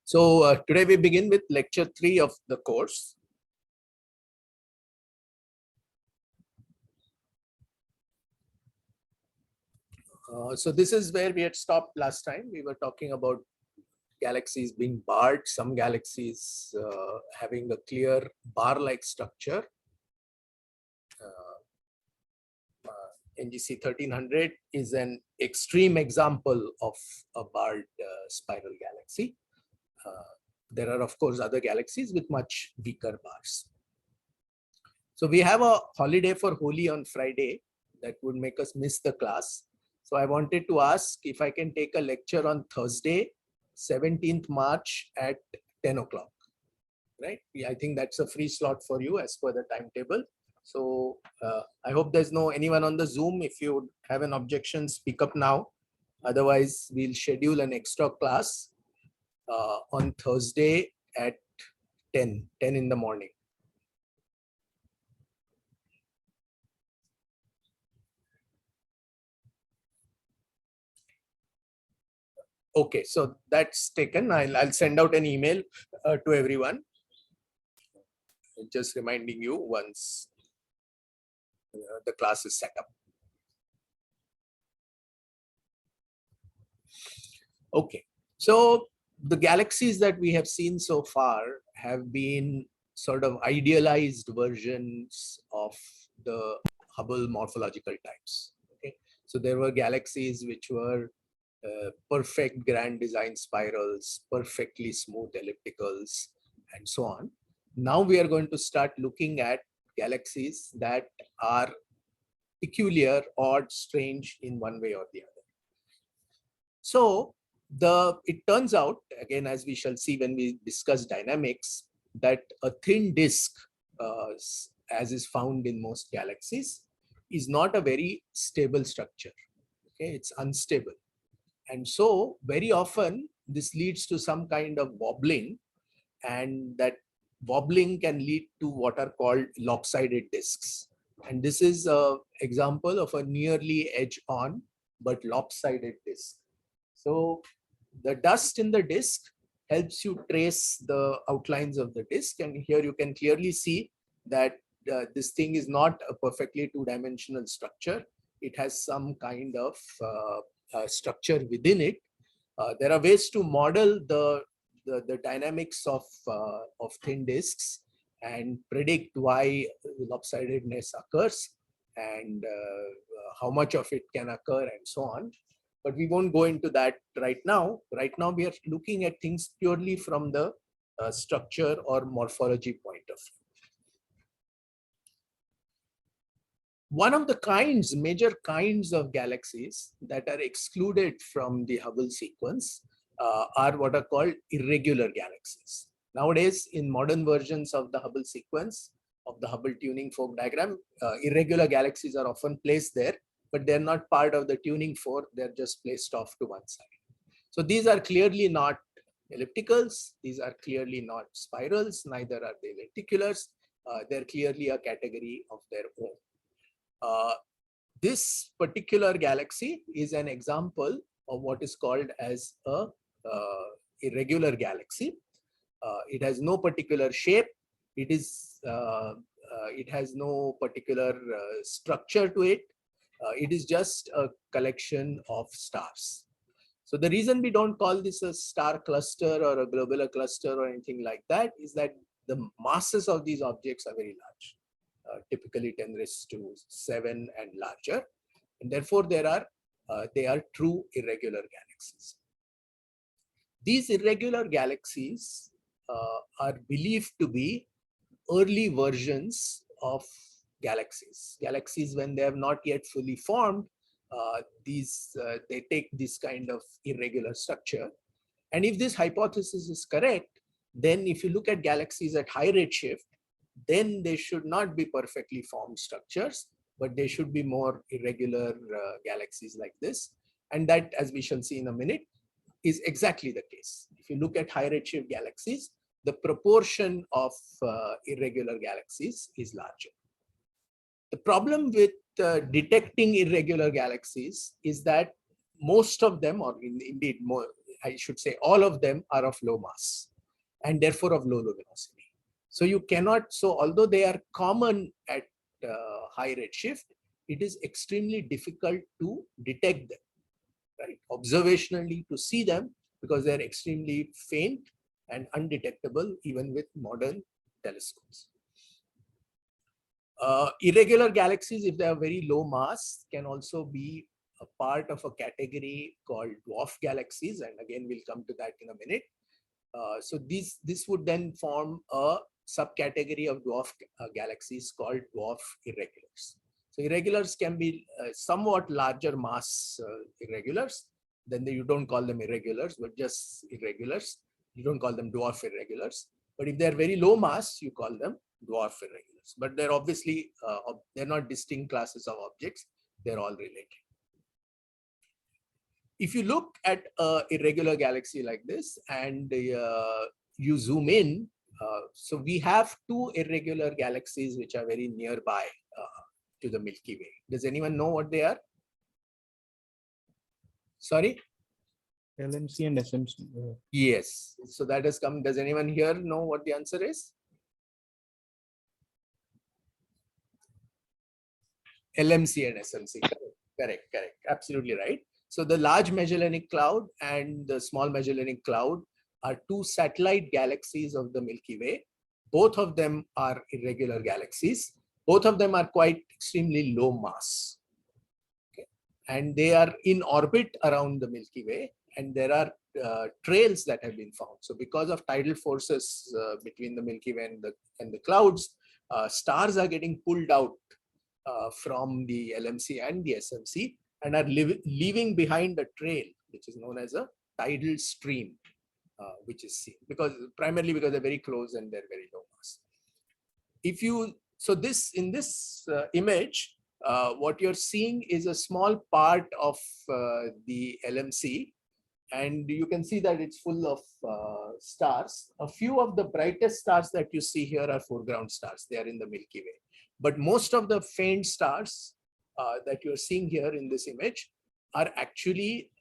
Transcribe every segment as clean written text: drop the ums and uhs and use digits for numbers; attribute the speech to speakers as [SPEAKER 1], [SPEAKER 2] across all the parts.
[SPEAKER 1] So today we begin with lecture 3 of the course. So this is where we had stopped last time. We were talking about galaxies being barred, some galaxies having a clear bar-like structure. NGC 1300 is an extreme example of a barred spiral galaxy. There are, of course, other galaxies with much weaker bars. So we have a holiday for Holi on Friday that would make us miss the class. So I wanted to ask if I can take a lecture on Thursday, 17th March at 10 o'clock, right? I think that's a free slot for you as per the timetable. So I hope there's no anyone on the Zoom. If you have an objection, speak up now. Otherwise, we'll schedule an extra class on Thursday at 10 in the morning. Okay, so that's taken. I'll send out an email to everyone, just reminding you once the class is set up. Okay, so the galaxies that we have seen so far have been sort of idealized versions of the Hubble morphological types. Okay, so there were galaxies which were perfect grand design spirals, perfectly smooth ellipticals, and so on. Now we are going to start looking at galaxies that are peculiar, odd, strange in one way or the other. So it turns out, again, as we shall see when we discuss dynamics, that a thin disk, as is found in most galaxies, is not a very stable structure. Okay, it's unstable. And so very often this leads to some kind of wobbling, and that wobbling can lead to what are called lopsided disks. And this is an example of a nearly edge-on but lopsided disk. So the dust in the disk helps you trace the outlines of the disk. And here you can clearly see that this thing is not a perfectly two-dimensional structure. It has some kind of structure within it. There are ways to model the dynamics of thin disks and predict why lopsidedness occurs and how much of it can occur and so on. But we won't go into that right now. Right now we are looking at things purely from the structure or morphology point of view. One of the major kinds of galaxies that are excluded from the Hubble sequence are what are called irregular galaxies. Nowadays, in modern versions of the Hubble sequence, of the Hubble tuning fork diagram, irregular galaxies are often placed there, but they're not part of the tuning fork, they're just placed off to one side. So these are clearly not ellipticals, these are clearly not spirals, neither are they lenticulars, they're clearly a category of their own. This particular galaxy is an example of what is called as a irregular galaxy. It has no particular shape. It has no particular structure to it. It is just a collection of stars. So the reason we don't call this a star cluster or a globular cluster or anything like that is that the masses of these objects are very large. Typically 10⁻⁷ and larger, and therefore they are true irregular galaxies. These irregular galaxies are believed to be early versions of galaxies. Galaxies, when they have not yet fully formed, they take this kind of irregular structure. And if this hypothesis is correct, then if you look at galaxies at high redshift, then they should not be perfectly formed structures, but they should be more irregular galaxies like this. And that, as we shall see in a minute, is exactly the case. If you look at high redshift galaxies, the proportion of irregular galaxies is larger. The problem with detecting irregular galaxies is that most of them, or indeed more, I should say all of them are of low mass and therefore of low luminosity. So you cannot, so although they are common at high redshift, it is extremely difficult to detect them, right? Observationally to see them, because they're extremely faint and undetectable even with modern telescopes. Irregular galaxies, if they are very low mass, can also be a part of a category called dwarf galaxies, and again we'll come to that in a minute. So this would then form a subcategory of dwarf galaxies called dwarf irregulars. So irregulars can be somewhat larger mass irregulars. Then you don't call them irregulars, but just irregulars. You don't call them dwarf irregulars. But if they're very low mass, you call them dwarf irregulars. But they're obviously, they're not distinct classes of objects. They're all related. If you look at an irregular galaxy like this and you zoom in, so we have two irregular galaxies which are very nearby to the Milky Way. Does anyone know what they are? Sorry?
[SPEAKER 2] LMC and SMC.
[SPEAKER 1] Yes. So that has come. Does anyone here know what the answer is? LMC and SMC. Correct. Absolutely right. So the Large Magellanic Cloud and the Small Magellanic Cloud are two satellite galaxies of the Milky Way. Both of them are irregular galaxies. Both of them are quite extremely low mass. Okay. And they are in orbit around the Milky Way, and there are trails that have been found. So because of tidal forces between the Milky Way and the clouds, stars are getting pulled out from the LMC and the SMC and are leaving behind a trail, which is known as a tidal stream, which is seen primarily because they're very close and they're very low mass. So in this image, what you're seeing is a small part of the LMC, and you can see that it's full of stars. A few of the brightest stars that you see here are foreground stars. They are in the Milky Way. But most of the faint stars that you're seeing here in this image are actually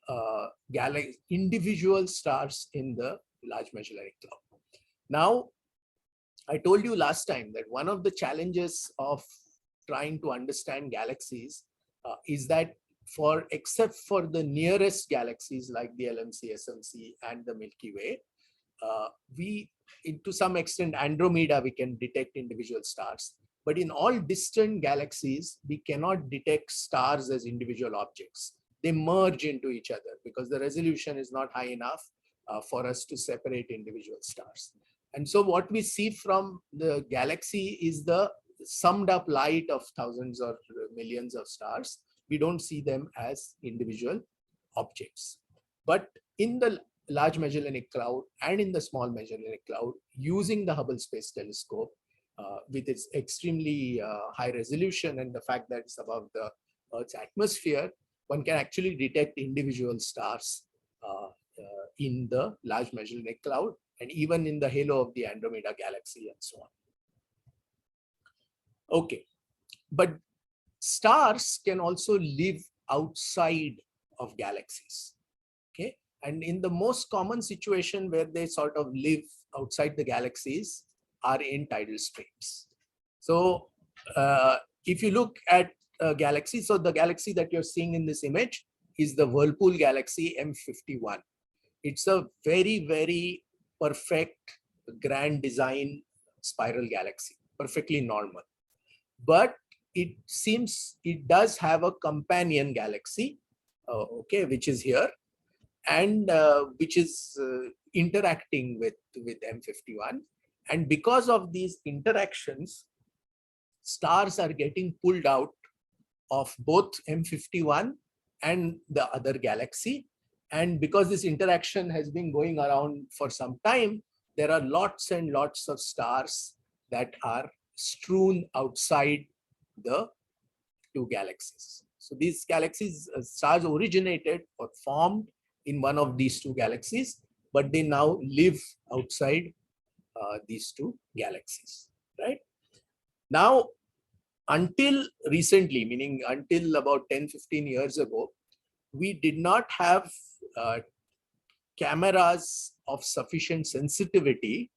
[SPEAKER 1] individual stars in the Large Magellanic Cloud. Now, I told you last time that one of the challenges of trying to understand galaxies is that except for the nearest galaxies like the LMC, SMC, and the Milky Way, to some extent, Andromeda, we can detect individual stars. But in all distant galaxies, we cannot detect stars as individual objects. They merge into each other because the resolution is not high enough for us to separate individual stars. And so what we see from the galaxy is the summed up light of thousands or millions of stars. We don't see them as individual objects. But in the Large Magellanic Cloud and in the Small Magellanic Cloud, using the Hubble Space Telescope, with its extremely high resolution and the fact that it's above the Earth's atmosphere, one can actually detect individual stars in the Large Magellanic Cloud and even in the halo of the Andromeda galaxy and so on. Okay, but stars can also live outside of galaxies. Okay, and in the most common situation where they sort of live outside the galaxies are in tidal streams. So if you look at a galaxy, so the galaxy that you're seeing in this image is the Whirlpool galaxy M51. It's a very, very perfect, grand design spiral galaxy, perfectly normal. But it seems it does have a companion galaxy, okay, which is here, and which is interacting with M51. And because of these interactions, stars are getting pulled out of both M51 and the other galaxy. And because this interaction has been going around for some time, there are lots and lots of stars that are strewn outside the two galaxies. So these galaxies, stars originated or formed in one of these two galaxies, but they now live outside these two galaxies, right? Now, until recently, meaning until about 10-15 years ago, we did not have cameras of sufficient sensitivity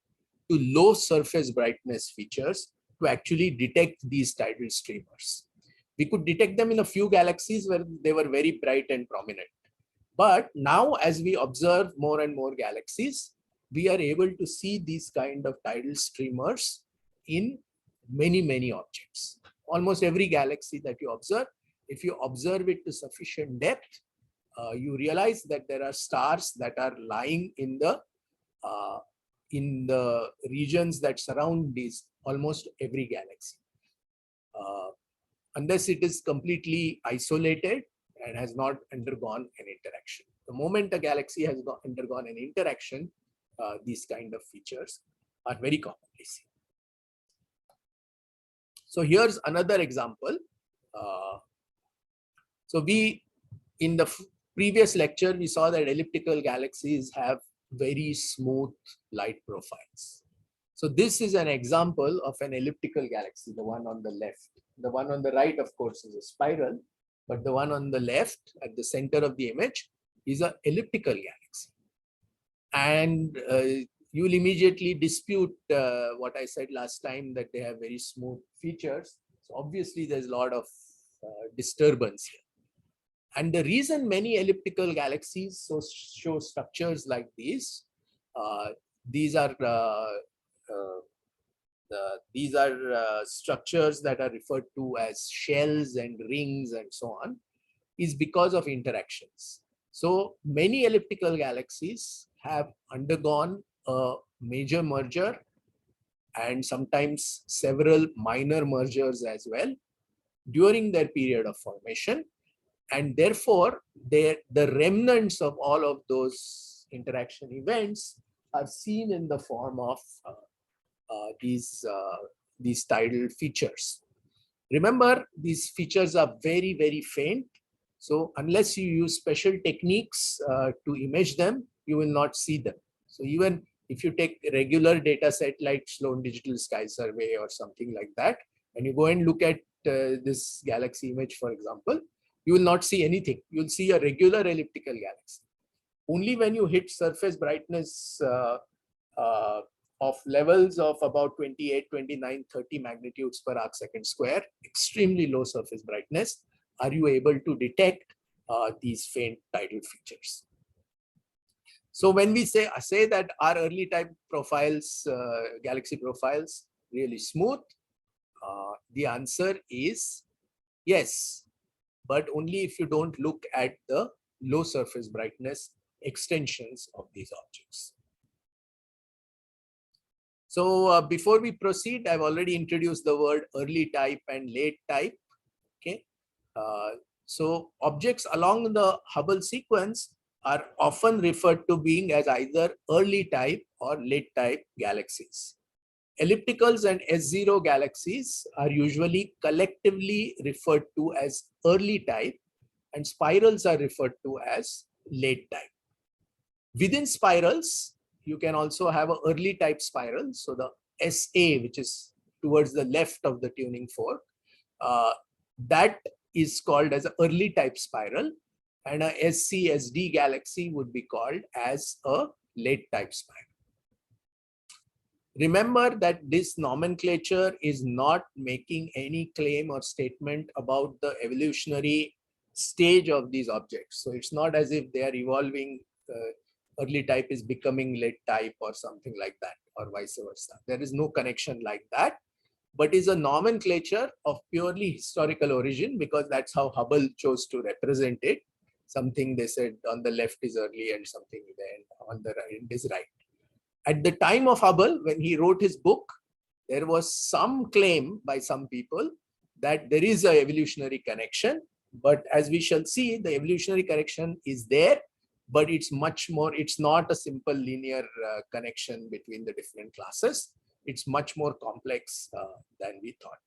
[SPEAKER 1] to low surface brightness features to actually detect these tidal streamers. We could detect them in a few galaxies where they were very bright and prominent. But now, as we observe more and more galaxies, we are able to see these kind of tidal streamers in many, many objects. Almost every galaxy that you observe, if you observe it to sufficient depth, you realize that there are stars that are lying in the regions that surround these almost every galaxy. Unless it is completely isolated and has not undergone an interaction. The moment a galaxy has undergone an interaction, these kind of features are very commonly seen. So here's another example. So in the previous lecture, we saw that elliptical galaxies have very smooth light profiles. So this is an example of an elliptical galaxy, the one on the left. The one on the right, of course, is a spiral, but the one on the left at the center of the image is an elliptical galaxy. And you'll immediately dispute what I said last time, that they have very smooth features. So obviously there's a lot of disturbance here. And the reason many elliptical galaxies show structures like these are structures that are referred to as shells and rings and so on, is because of interactions. So many elliptical galaxies have undergone a major merger and sometimes several minor mergers as well during their period of formation. And therefore, the remnants of all of those interaction events are seen in the form of these tidal features. Remember, these features are very, very faint. So unless you use special techniques to image them, you will not see them. So even if you take a regular data set like Sloan Digital Sky Survey or something like that, and you go and look at this galaxy image, for example, you will not see anything. You'll see a regular elliptical galaxy. Only when you hit surface brightness of levels of about 28, 29, 30 magnitudes per arc second square, extremely low surface brightness, are you able to detect these faint tidal features. So when we say that our early type profiles, galaxy profiles, really smooth, the answer is yes, but only if you don't look at the low surface brightness extensions of these objects. So before we proceed, I've already introduced the word early type and late type. Okay. So objects along the Hubble sequence are often referred to being as either early type or late type galaxies. Ellipticals and S0 galaxies are usually collectively referred to as early type, and spirals are referred to as late type. Within spirals, you can also have an early type spiral. So the SA, which is towards the left of the tuning fork, that is called as an early type spiral, and a SC-SD galaxy would be called as a late type spiral. Remember that this nomenclature is not making any claim or statement about the evolutionary stage of these objects. So it's not as if they are evolving, early type is becoming late type or something like that, or vice versa. There is no connection like that, but is a nomenclature of purely historical origin, because that's how Hubble chose to represent it. Something they said on the left is early and something then on the right is right. At the time of Hubble, when he wrote his book, there was some claim by some people that there is an evolutionary connection. But as we shall see, the evolutionary connection is there, but it's much more, it's not a simple linear connection between the different classes. It's much more complex than we thought.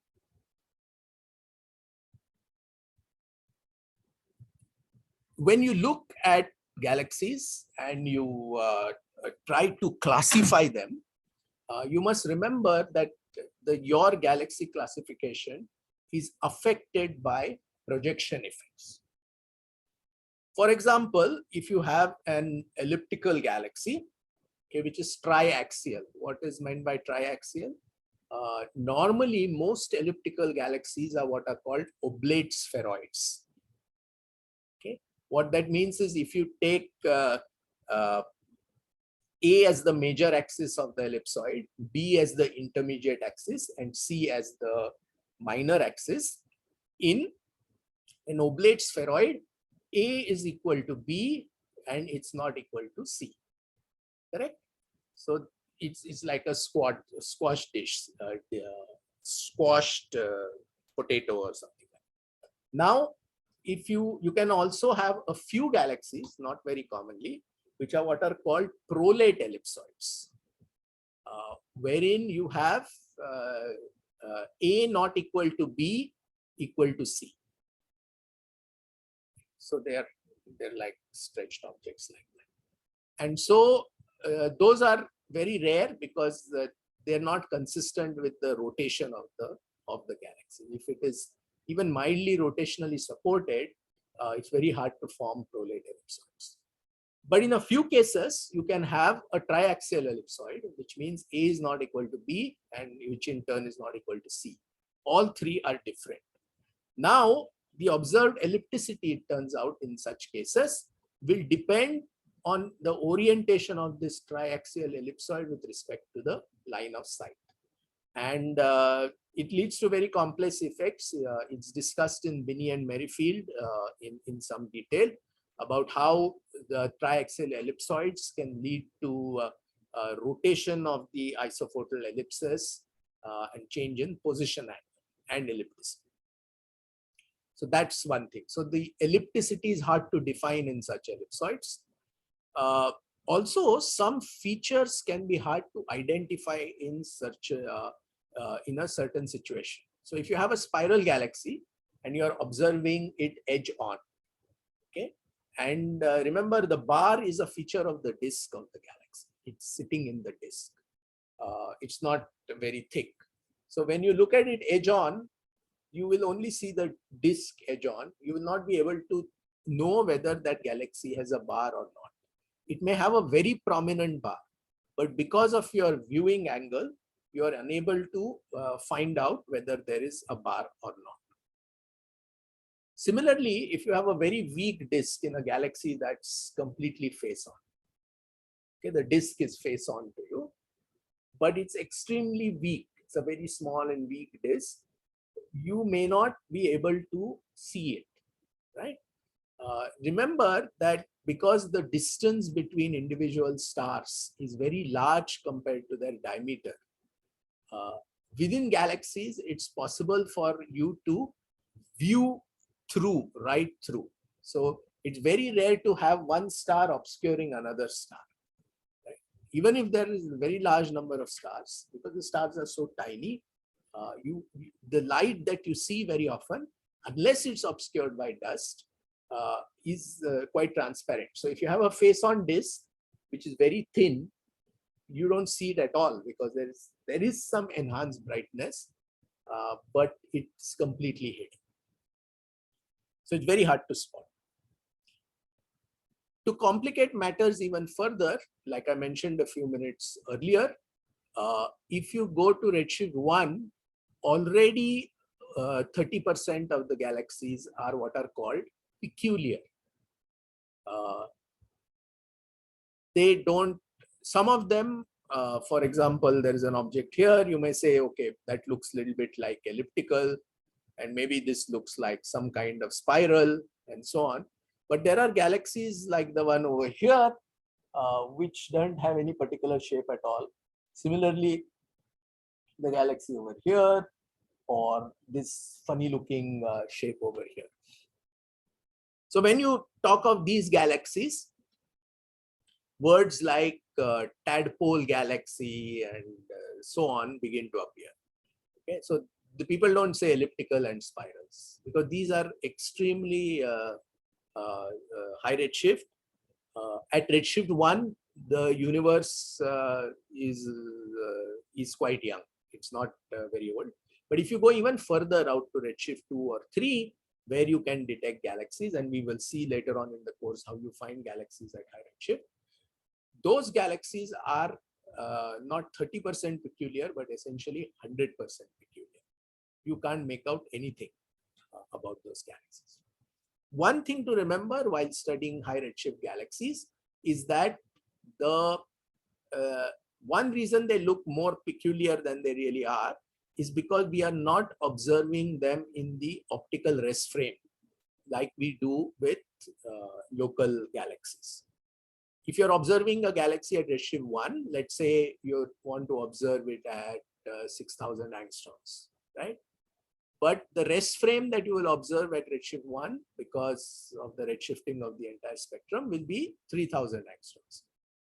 [SPEAKER 1] When you look at galaxies and you try to classify them, you must remember that your galaxy classification is affected by projection effects. For example, if you have an elliptical galaxy, okay, which is triaxial. What is meant by triaxial? Normally, most elliptical galaxies are what are called oblate spheroids. Okay, what that means is if you take uh, A as the major axis of the ellipsoid, B as the intermediate axis, and C as the minor axis, in an oblate spheroid, A is equal to B and it's not equal to C. Correct? So it's like a squash dish, squashed potato or something like that. Now, if you can also have a few galaxies, not very commonly, which are what are called prolate ellipsoids, wherein you have A not equal to B equal to C. So they're like stretched objects like that. And so those are very rare because they're not consistent with the rotation of the galaxy. If it is even mildly rotationally supported, it's very hard to form prolate ellipsoids. But in a few cases, you can have a triaxial ellipsoid, which means A is not equal to B, and which in turn is not equal to C. All three are different. Now, the observed ellipticity, it turns out, in such cases, will depend on the orientation of this triaxial ellipsoid with respect to the line of sight. And it leads to very complex effects. It's discussed in Binney and Merrifield in some detail about how the triaxial ellipsoids can lead to rotation of the isofortal ellipses and change in position and ellipticity. So that's one thing. So the ellipticity is hard to define in such ellipsoids. Also, some features can be hard to identify in such in a certain situation. So if you have a spiral galaxy and you are observing it edge on, okay, and remember the bar is a feature of the disk of the galaxy. It's sitting in the disk. It's not very thick. So when you look at it edge on, you will only see the disk edge on. You will not be able to know whether that galaxy has a bar or not. It may have a very prominent bar, but because of your viewing angle, you are unable to find out whether there is a bar or not. Similarly, if you have a very weak disk in a galaxy that's completely face on, okay, the disk is face on to you, but it's extremely weak. It's a very small and weak disk. You may not be able to see it, right? Remember that because the distance between individual stars is very large compared to their diameter, within galaxies, it's possible for you to view through, right through. So it's very rare to have one star obscuring another star. Right? Even if there is a very large number of stars, because the stars are so tiny, the light that you see very often, unless it's obscured by dust, is quite transparent. So if you have a face-on disk, which is very thin, you don't see it at all because there is some enhanced brightness, but it's completely hidden. So it's very hard to spot. To complicate matters even further, like I mentioned a few minutes earlier, if you go to redshift 1, already 30% of the galaxies are what are called peculiar. They don't, some of them, for example, there is an object here, you may say, okay, that looks a little bit like elliptical, and maybe this looks like some kind of spiral, and so on. But there are galaxies like the one over here, which don't have any particular shape at all. Similarly, the galaxy over here, or this funny looking shape over here. So when you talk of these galaxies, words like tadpole galaxy and so on begin to appear. Okay, so the people don't say elliptical and spirals because these are extremely high redshift. At redshift 1, the universe is quite young. It's not very old. But if you go even further out to redshift 2 or 3, where you can detect galaxies, and we will see later on in the course how you find galaxies at high redshift. Those galaxies are not 30% peculiar, but essentially 100% peculiar. You can't make out anything about those galaxies. One thing to remember while studying high redshift galaxies is that the one reason they look more peculiar than they really are is because we are not observing them in the optical rest frame like we do with local galaxies. If you're observing a galaxy at redshift 1, let's say you want to observe it at 6,000 angstroms, right? But the rest frame that you will observe at redshift 1, because of the redshifting of the entire spectrum, will be 3,000 angstroms.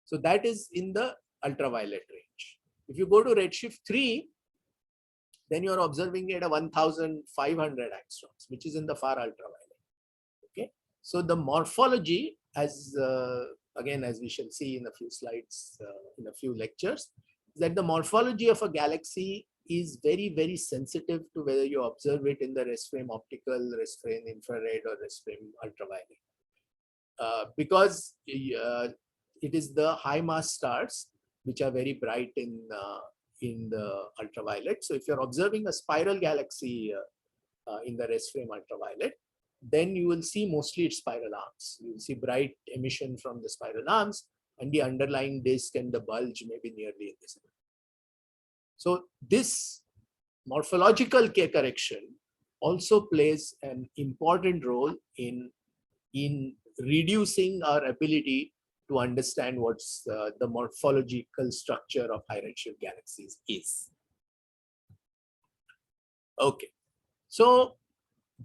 [SPEAKER 1] So that is in the ultraviolet range. If you go to redshift 3, then you're observing it at 1,500 angstroms, which is in the far ultraviolet. Okay. So the morphology, as again, as we shall see in a few slides, in a few lectures, is that the morphology of a galaxy is very, very sensitive to whether you observe it in the rest frame optical, rest frame infrared, or rest frame ultraviolet. Because it is the high mass stars which are very bright in the ultraviolet. So if you're observing a spiral galaxy in the rest frame ultraviolet, then you will see mostly its spiral arms. You will see bright emission from the spiral arms, and the underlying disk and the bulge may be nearly invisible. So this morphological K correction also plays an important role in reducing our ability to understand what's the morphological structure of high redshift galaxies is. Okay, so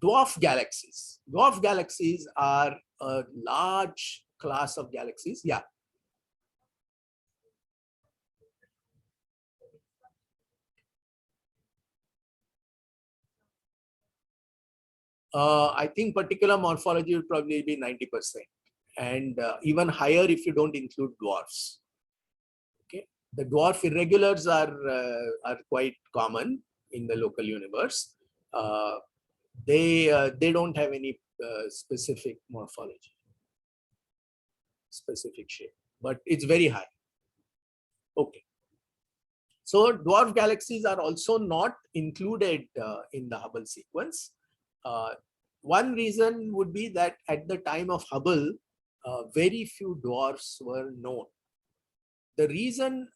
[SPEAKER 1] dwarf galaxies. Dwarf galaxies are a large class of galaxies. Yeah. I think particular morphology will probably be 90%, and even higher if you don't include dwarfs. Okay, the dwarf irregulars are quite common in the local universe. They don't have any specific morphology, specific shape, but it's very high. Okay. So dwarf galaxies are also not included in the Hubble sequence. One reason would be that at the time of Hubble, very few dwarfs were known. The reason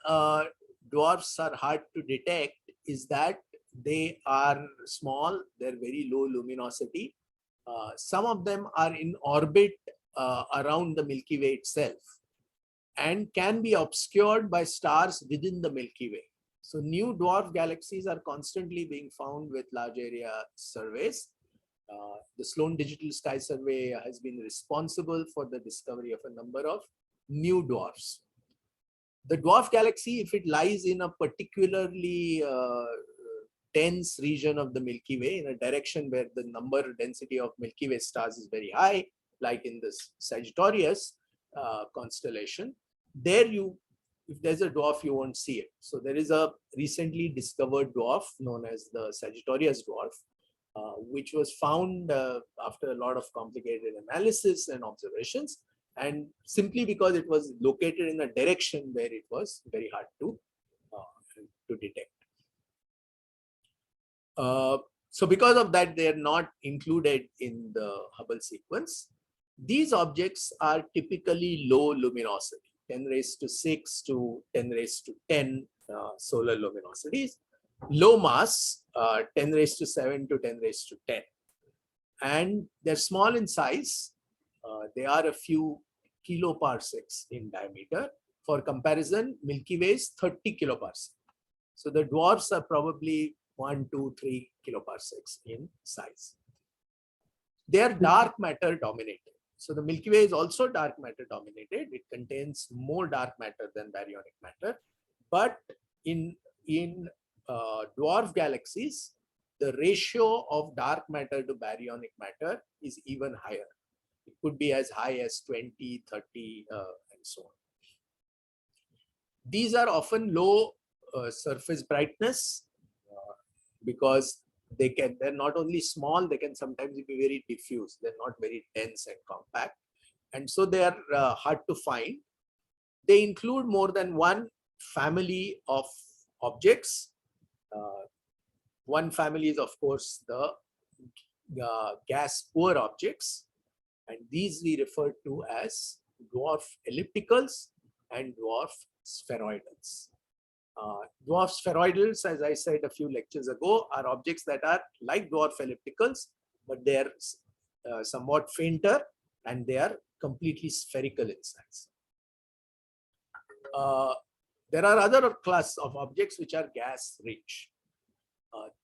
[SPEAKER 1] dwarfs are hard to detect is that they are small, they're very low luminosity. Some of them are in orbit around the Milky Way itself and can be obscured by stars within the Milky Way. So new dwarf galaxies are constantly being found with large area surveys. The Sloan Digital Sky Survey has been responsible for the discovery of a number of new dwarfs. The dwarf galaxy, if it lies in a particularly dense region of the Milky Way, in a direction where the number density of Milky Way stars is very high, like in this Sagittarius constellation, there if there's a dwarf, you won't see it. So there is a recently discovered dwarf known as the Sagittarius dwarf, which was found after a lot of complicated analysis and observations, and simply because it was located in a direction where it was very hard to detect. So because of that, they are not included in the Hubble sequence. These objects are typically low luminosity, 10 raised to 6 to 10 raised to 10 solar luminosities. Low mass, 10 raised to 7 to 10 raised to 10. And they're small in size. They are a few kiloparsecs in diameter. For comparison, Milky Way is 30 kiloparsecs. So the dwarfs are probably 1, 2, 3 kiloparsecs in size. They are dark matter dominated. So the Milky Way is also dark matter dominated. It contains more dark matter than baryonic matter. But in dwarf galaxies, the ratio of dark matter to baryonic matter is even higher. It could be as high as 20, 30, and so on. These are often low surface brightness because they're not only small, they can sometimes be very diffuse. They're not very dense and compact. And so they are hard to find. They include more than one family of objects. One family is, of course, the gas poor objects. And these we refer to as dwarf ellipticals and dwarf spheroidals. Dwarf spheroidals, as I said a few lectures ago, are objects that are like dwarf ellipticals, but they are somewhat fainter and they are completely spherical in size. There are other class of objects which are gas rich.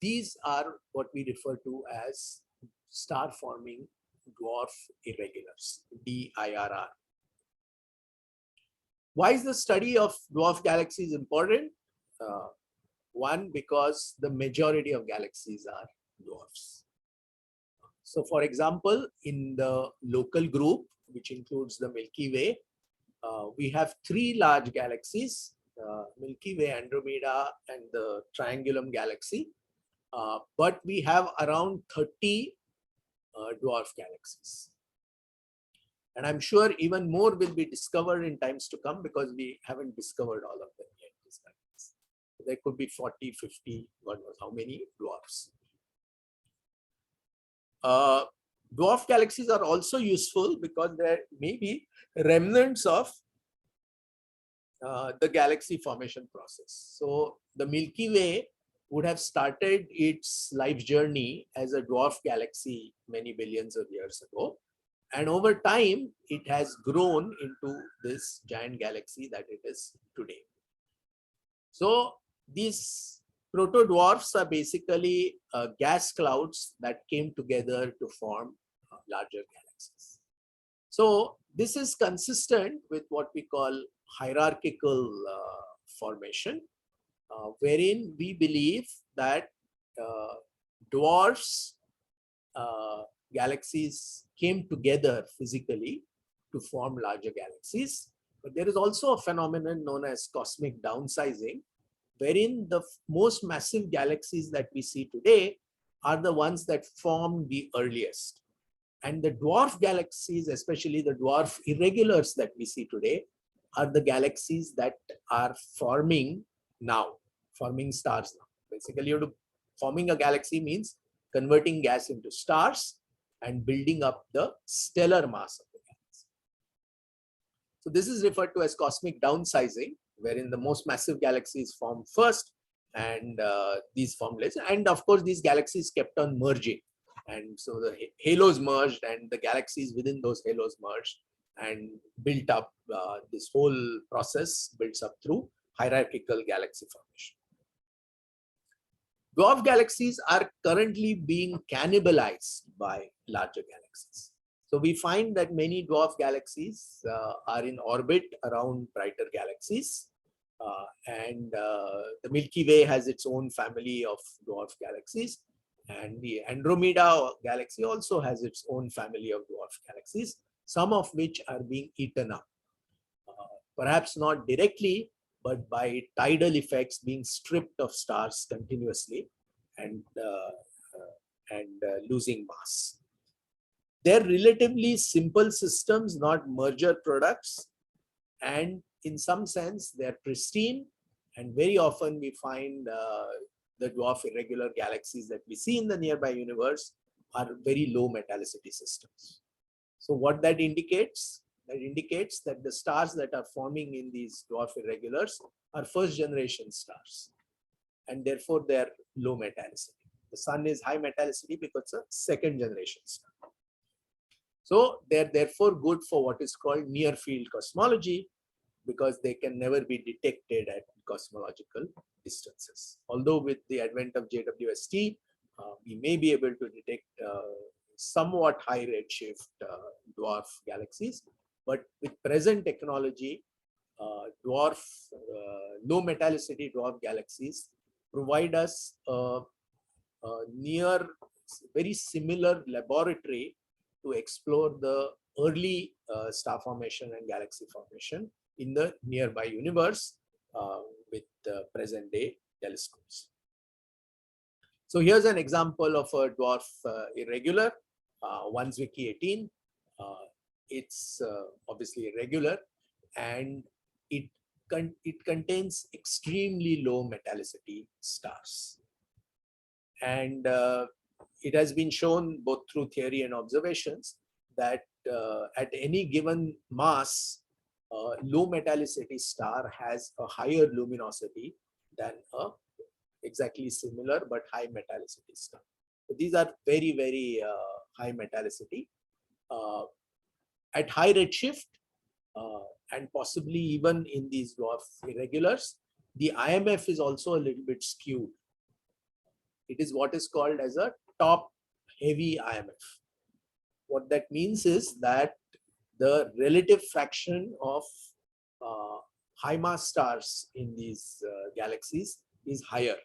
[SPEAKER 1] These are what we refer to as star forming dwarf irregulars, DIRR. Why is the study of dwarf galaxies important? One, because the majority of galaxies are dwarfs. So for example, in the local group, which includes the Milky Way, we have three large galaxies, Milky Way, Andromeda, and the Triangulum galaxy. But we have around 30 dwarf galaxies. And I'm sure even more will be discovered in times to come because we haven't discovered all of them yet. There could be 40, 50, God knows how many dwarfs. Dwarf galaxies are also useful because there may be remnants of the galaxy formation process. So the Milky Way would have started its life journey as a dwarf galaxy many billions of years ago. And over time, it has grown into this giant galaxy that it is today. So these proto-dwarfs are basically gas clouds that came together to form larger galaxies. So this is consistent with what we call hierarchical formation, wherein we believe that dwarfs galaxies came together physically to form larger galaxies. But there is also a phenomenon known as cosmic downsizing, wherein the most massive galaxies that we see today are the ones that formed the earliest. And the dwarf galaxies, especially the dwarf irregulars that we see today, are the galaxies that are forming now, forming stars now. Basically, forming a galaxy means converting gas into stars and building up the stellar mass of the galaxy. So this is referred to as cosmic downsizing, wherein the most massive galaxies form first and these form later. And of course, these galaxies kept on merging. And so the halos merged and the galaxies within those halos merged and built up. This whole process builds up through hierarchical galaxy formation. Dwarf galaxies are currently being cannibalized by larger galaxies. So we find that many dwarf galaxies are in orbit around brighter galaxies. And the Milky Way has its own family of dwarf galaxies. And the Andromeda galaxy also has its own family of dwarf galaxies, some of which are being eaten up. Perhaps not directly, but by tidal effects being stripped of stars continuously and losing mass. They're relatively simple systems, not merger products. And in some sense, they're pristine. And very often we find the dwarf irregular galaxies that we see in the nearby universe are very low metallicity systems. So what that indicates? That indicates that the stars that are forming in these dwarf irregulars are first generation stars. And therefore they're low metallicity. The sun is high metallicity because it's a second generation star. So they're therefore good for what is called near field cosmology, because they can never be detected at cosmological distances. Although with the advent of JWST, we may be able to detect somewhat high redshift dwarf galaxies, but with present technology, low metallicity dwarf galaxies provide us a near very similar laboratory to explore the early star formation and galaxy formation in the nearby universe with present day telescopes. So here's an example of a dwarf irregular, 1 Zwicky 18. It's obviously irregular, and it contains extremely low metallicity stars. And it has been shown both through theory and observations that at any given mass, low metallicity star has a higher luminosity than a exactly similar but high metallicity star. So these are very, very high metallicity. At high redshift, and possibly even in these dwarf irregulars, the IMF is also a little bit skewed. It is what is called as a top heavy IMF. What that means is that the relative fraction of high mass stars in these galaxies is higher.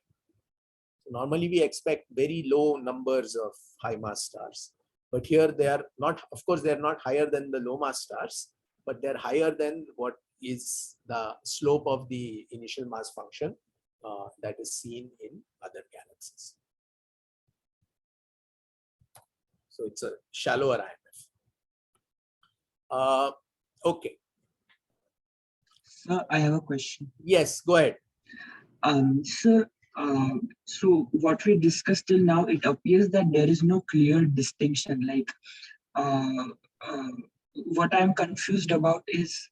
[SPEAKER 1] So normally we expect very low numbers of high mass stars, but here they are not, of course, they are not higher than the low mass stars, but they're higher than what is the slope of the initial mass function that is seen in other galaxies. So it's a shallower IMF. Okay.
[SPEAKER 3] Sir, I have a question.
[SPEAKER 1] Yes, go ahead.
[SPEAKER 3] Sir, so what we discussed till now, it appears that there is no clear distinction. Like, what I'm confused about is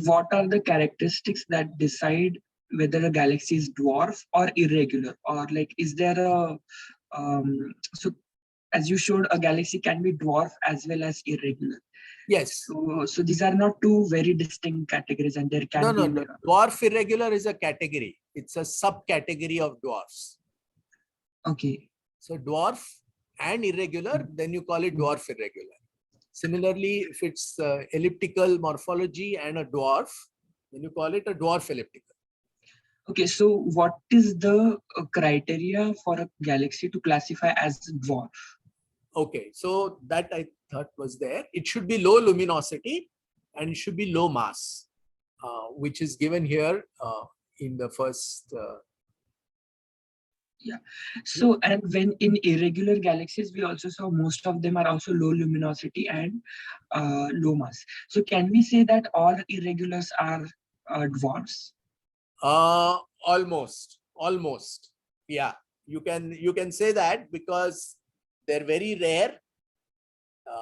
[SPEAKER 3] what are the characteristics that decide whether a galaxy is dwarf or irregular, or like, is there a so as you showed, a galaxy can be dwarf as well as irregular.
[SPEAKER 1] Yes.
[SPEAKER 3] So these are not two very distinct categories, and there can be
[SPEAKER 1] No. Dwarf irregular is a category. It's a subcategory of dwarfs.
[SPEAKER 3] Okay.
[SPEAKER 1] So dwarf and irregular, then you call it dwarf irregular. Similarly, if it's elliptical morphology and a dwarf, then you call it a dwarf elliptical.
[SPEAKER 3] Okay, so what is the criteria for a galaxy to classify as dwarf?
[SPEAKER 1] Okay, so that I thought was there. It should be low luminosity and it should be low mass, which is given here in the first.
[SPEAKER 3] Yeah. So, and when in irregular galaxies, we also saw most of them are also low luminosity and low mass. So, can we say that all irregulars are dwarfs?
[SPEAKER 1] Almost. Yeah, you can say that because they're very rare.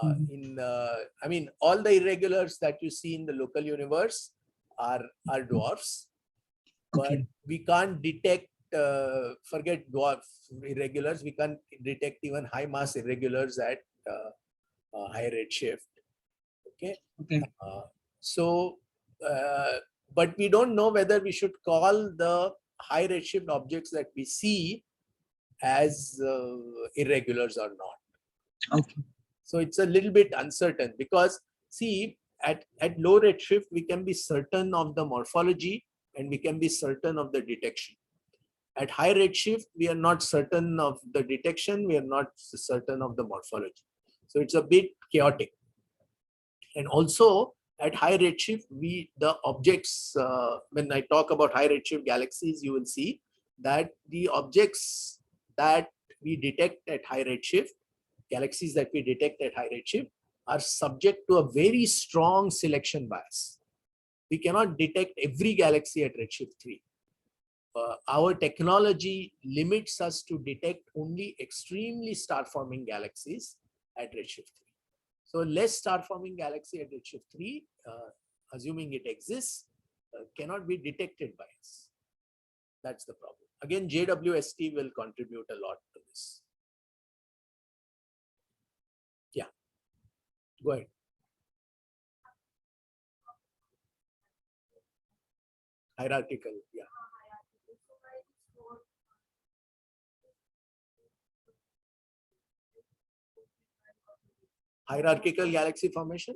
[SPEAKER 1] I mean, all the irregulars that you see in the local universe are dwarfs, but we can't detect. Forget dwarf irregulars. We can't detect even high mass irregulars at high redshift. Okay. But we don't know whether we should call the high redshift objects that we see as irregulars or not.
[SPEAKER 3] Okay.
[SPEAKER 1] So it's a little bit uncertain because see, at low redshift, we can be certain of the morphology and we can be certain of the detection. At high redshift, we are not certain of the detection, we are not certain of the morphology. So it's a bit chaotic. And also at high redshift, the objects, when I talk about high redshift galaxies, you will see that the objects that we detect at high redshift, galaxies that we detect at high redshift, are subject to a very strong selection bias. We cannot detect every galaxy at redshift 3. Our technology limits us to detect only extremely star-forming galaxies at redshift 3. So less star-forming galaxy at redshift 3, assuming it exists, cannot be detected by us. That's the problem. Again, JWST will contribute a lot to this. Yeah, go ahead. Hierarchical, yeah. Hierarchical galaxy formation?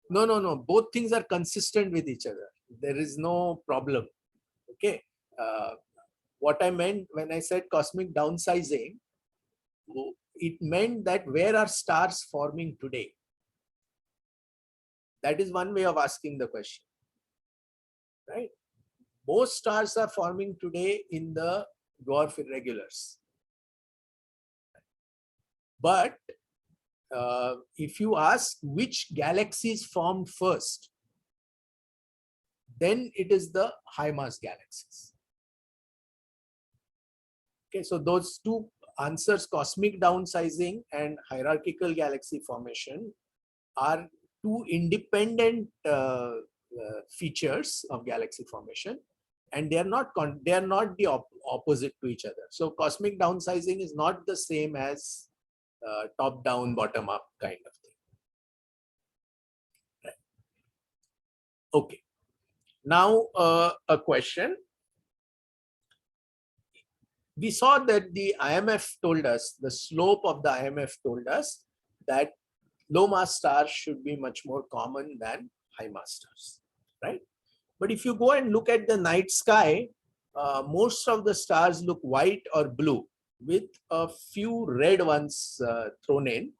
[SPEAKER 1] No. Both things are consistent with each other. There is no problem. Okay. What I meant when I said cosmic downsizing, it meant that where are stars forming today? That is one way of asking the question. Right? Most stars are forming today in the dwarf irregulars. But if you ask which galaxies formed first, then it is the high mass galaxies. Okay, so those two answers, cosmic downsizing and hierarchical galaxy formation, are two independent features of galaxy formation, and they are not the opposite to each other. So cosmic downsizing is not the same as top down, bottom up kind of thing. Right. Okay. Now a question. We saw that the IMF told us, the slope of the IMF told us that low mass stars should be much more common than high mass stars, right? But if you go and look at the night sky, most of the stars look white or blue with a few red ones thrown in.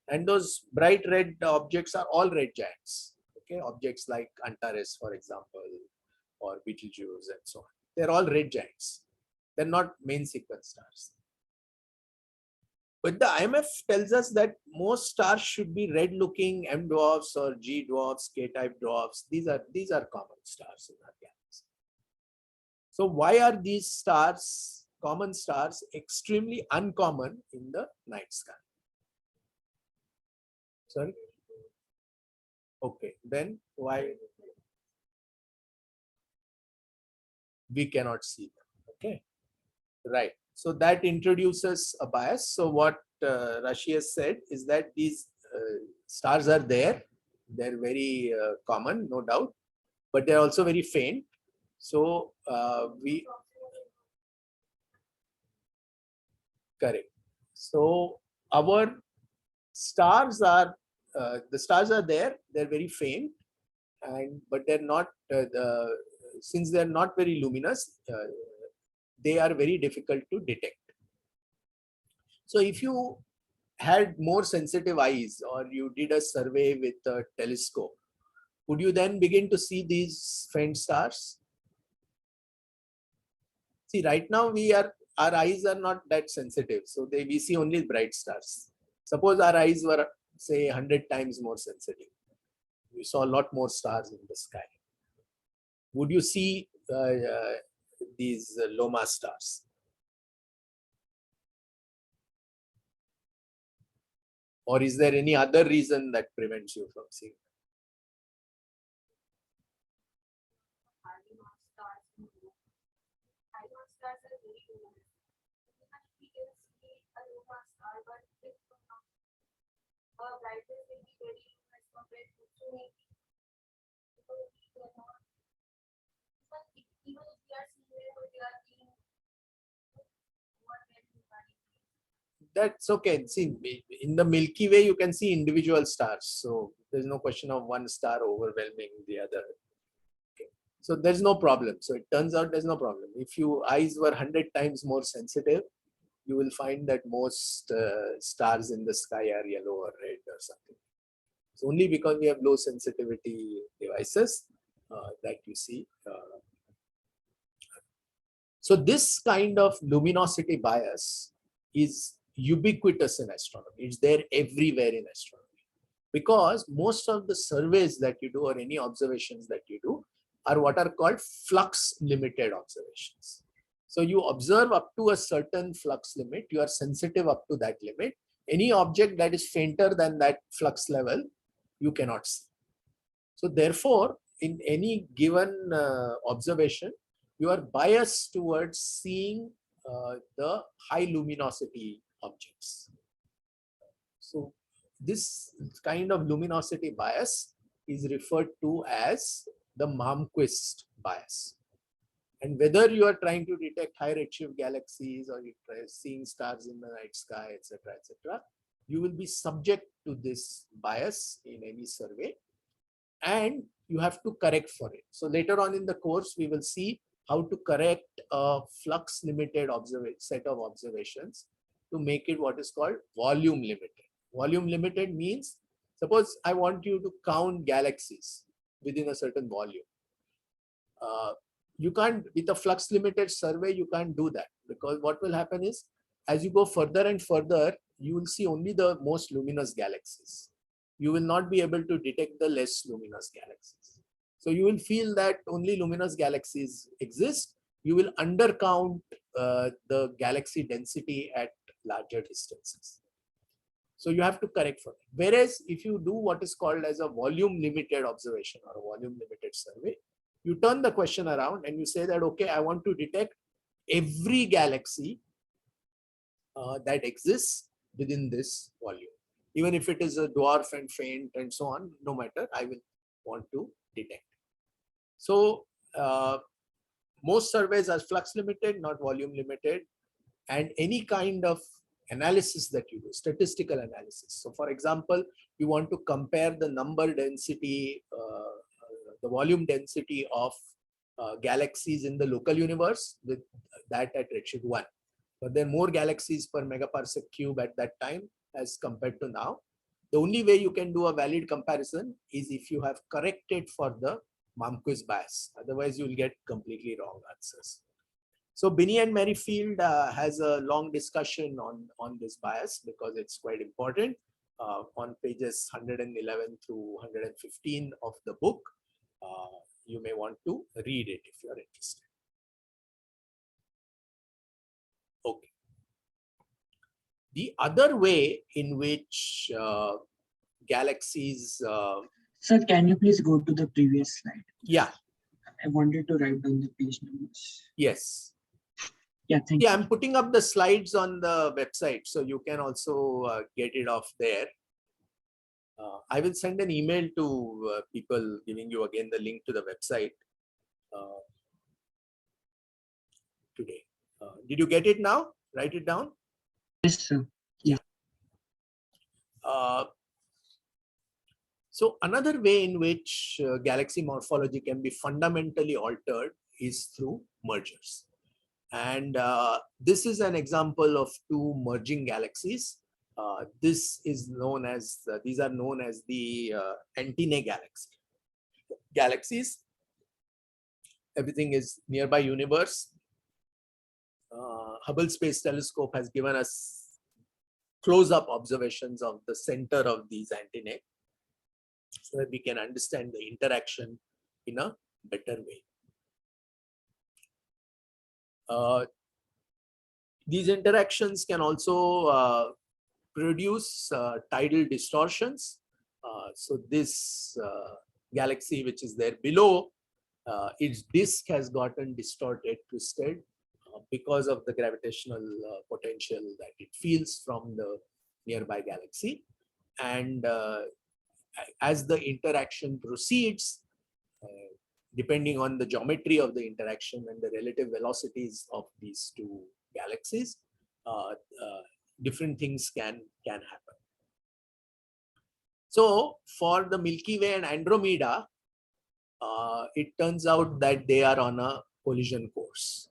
[SPEAKER 1] And those bright red objects are all red giants. Okay, objects like Antares, for example, or Betelgeuse and so on. They're all red giants. They're not main sequence stars. But the IMF tells us that most stars should be red-looking M dwarfs or G dwarfs, K-type dwarfs. These are common stars in our galaxy. So why are these stars, common stars, extremely uncommon in the night sky? Sorry? Okay, then why we cannot see them? Okay, right. So that introduces a bias. So what Rashi has said is that these stars are there. They're very common, no doubt, but they're also very faint. So correct. So our stars are, the stars are there. They're very faint, but they're not. Since they're not very luminous, they are very difficult to detect. So if you had more sensitive eyes, or you did a survey with a telescope, would you then begin to see these faint stars? See, right now our eyes are not that sensitive, so we see only bright stars. Suppose our eyes were, say, 100 times more sensitive. We saw a lot more stars in the sky. Would you see these low mass stars? Or is there any other reason that prevents you from seeing them? That's okay. See, in the Milky Way, you can see individual stars. So there's no question of one star overwhelming the other. Okay. So there's no problem. So it turns out there's no problem. If your eyes were 100 times more sensitive, you will find that most stars in the sky are yellow or red or something. It's only because we have low sensitivity devices that you see. So this kind of luminosity bias is ubiquitous in astronomy. It's there everywhere in astronomy. Because most of the surveys that you do or any observations that you do are what are called flux limited observations. So you observe up to a certain flux limit, you are sensitive up to that limit. Any object that is fainter than that flux level, you cannot see. So therefore, in any given observation, you are biased towards seeing the high luminosity objects. So this kind of luminosity bias is referred to as the Malmquist bias. And whether you are trying to detect high redshift galaxies or you try seeing stars in the night sky, etc., you will be subject to this bias in any survey, and you have to correct for it. So later on in the course, we will see how to correct a flux limited set of observations to make it what is called volume limited. Volume limited means, suppose I want you to count galaxies within a certain volume. you can't, with a flux limited survey, you can't do that, because what will happen is, as you go further and further, you will see only the most luminous galaxies. You will not be able to detect the less luminous galaxies. So you will feel that only luminous galaxies exist. You will undercount the galaxy density at larger distances. So you have to correct for that. Whereas if you do what is called as a volume limited observation or a volume limited survey, you turn the question around and you say that, okay, I want to detect every galaxy that exists within this volume. Even if it is a dwarf and faint and so on, no matter, I will want to detect. So most surveys are flux limited, not volume limited, and any kind of analysis that you do, statistical analysis. So for example, you want to compare the number density, the volume density of galaxies in the local universe with that at redshift 1. But there are more galaxies per megaparsec cube at that time as compared to now. The only way you can do a valid comparison is if you have corrected for the Malmquist bias. Otherwise, you will get completely wrong answers. So Binney and Merrifield has a long discussion on this bias because it's quite important on pages 111 through 115 of the book. You may want to read it if you're interested. Okay. The other way in which galaxies...
[SPEAKER 3] Sir, can you please go to the previous slide?
[SPEAKER 1] Yeah.
[SPEAKER 3] I wanted to write down the page numbers.
[SPEAKER 1] Yes.
[SPEAKER 3] Yeah, thank you.
[SPEAKER 1] Yeah, I'm putting up the slides on the website, so you can also get it off there. I will send an email to people giving you again the link to the website today. Did you get it now? Write it down.
[SPEAKER 3] Yes, sir. Yeah.
[SPEAKER 1] So another way in which galaxy morphology can be fundamentally altered is through mergers. And this is an example of two merging galaxies. This is known as, these are known as the antennae galaxies. Everything is nearby universe. Hubble Space Telescope has given us close-up observations of the center of these antennae so that we can understand the interaction in a better way. These interactions can also produce tidal distortions. So this galaxy, which is there below, its disk has gotten distorted, twisted because of the gravitational potential that it feels from the nearby galaxy. And as the interaction proceeds, depending on the geometry of the interaction and the relative velocities of these two galaxies, different things can happen. So for the Milky Way and Andromeda, it turns out that they are on a collision course.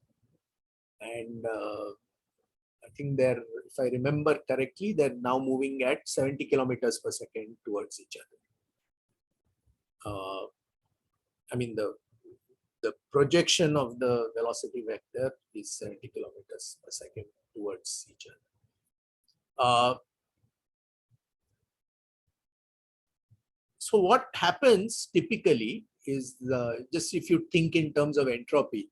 [SPEAKER 1] And I think they're, if I remember correctly, they're now moving at 70 kilometers per second towards each other. I mean, the projection of the velocity vector is 70 kilometers per second towards each other. So what happens typically is, just if you think in terms of entropy,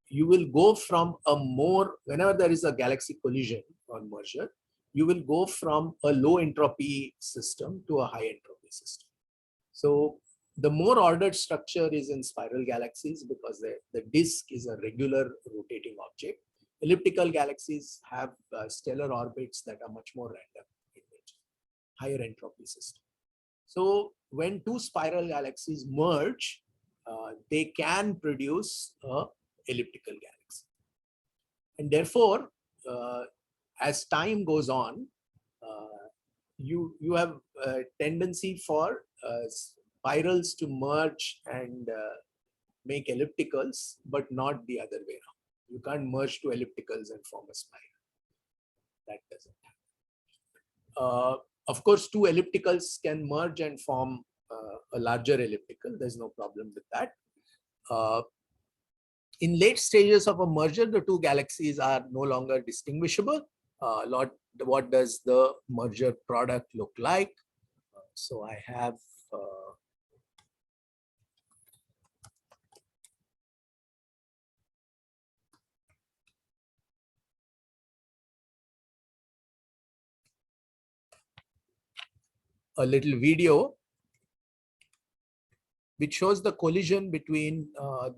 [SPEAKER 1] you will go from a more, whenever there is a galaxy collision or merger, you will go from a low entropy system to a high entropy system. So the more ordered structure is in spiral galaxies because the disk is a regular rotating object. Elliptical galaxies have stellar orbits that are much more random in nature, higher entropy system. So when two spiral galaxies merge, they can produce a elliptical galaxy. And therefore, as time goes on, you have a tendency for spirals to merge and make ellipticals, but not the other way around. You can't merge two ellipticals and form a spiral. That doesn't happen. Of course, two ellipticals can merge and form a larger elliptical. There's no problem with that. In late stages of a merger, the two galaxies are no longer distinguishable. What does the merger product look like? So I have a little video which shows the collision between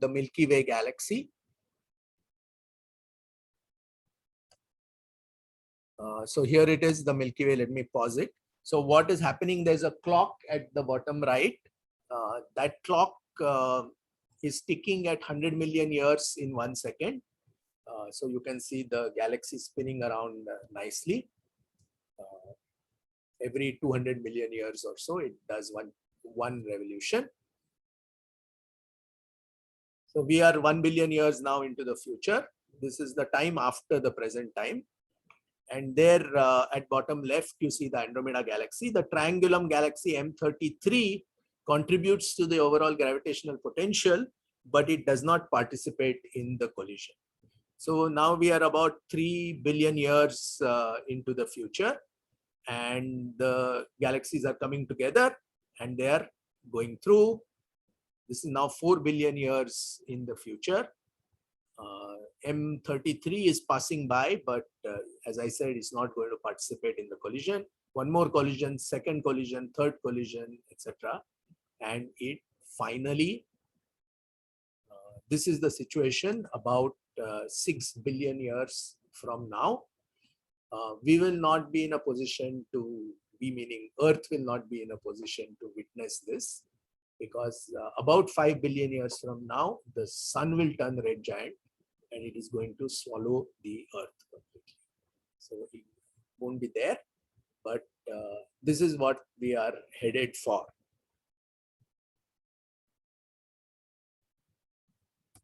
[SPEAKER 1] the Milky Way galaxy. So here it is, the Milky Way. Let me pause it. So what is happening? There's a clock at the bottom right. That clock is ticking at 100 million years in 1 second. So you can see the galaxy spinning around nicely. Every 200 million years or so, it does one revolution. So we are 1 billion years now into the future. This is the time after the present time. And there at bottom left, you see the Andromeda galaxy. The triangulum galaxy M33 contributes to the overall gravitational potential, but it does not participate in the collision. So now we are about 3 billion years into the future, and the galaxies are coming together and they are going through. This is now 4 billion years in the future. M33 is passing by, but as I said, it's not going to participate in the collision. One more collision, second collision, third collision, etc. And it finally, this is the situation about 6 billion years from now. We will not be in a position to, we meaning Earth will not be in a position to witness this, because about 5 billion years from now, the sun will turn red giant and it is going to swallow the Earth completely. So it won't be there, but this is what we are headed for.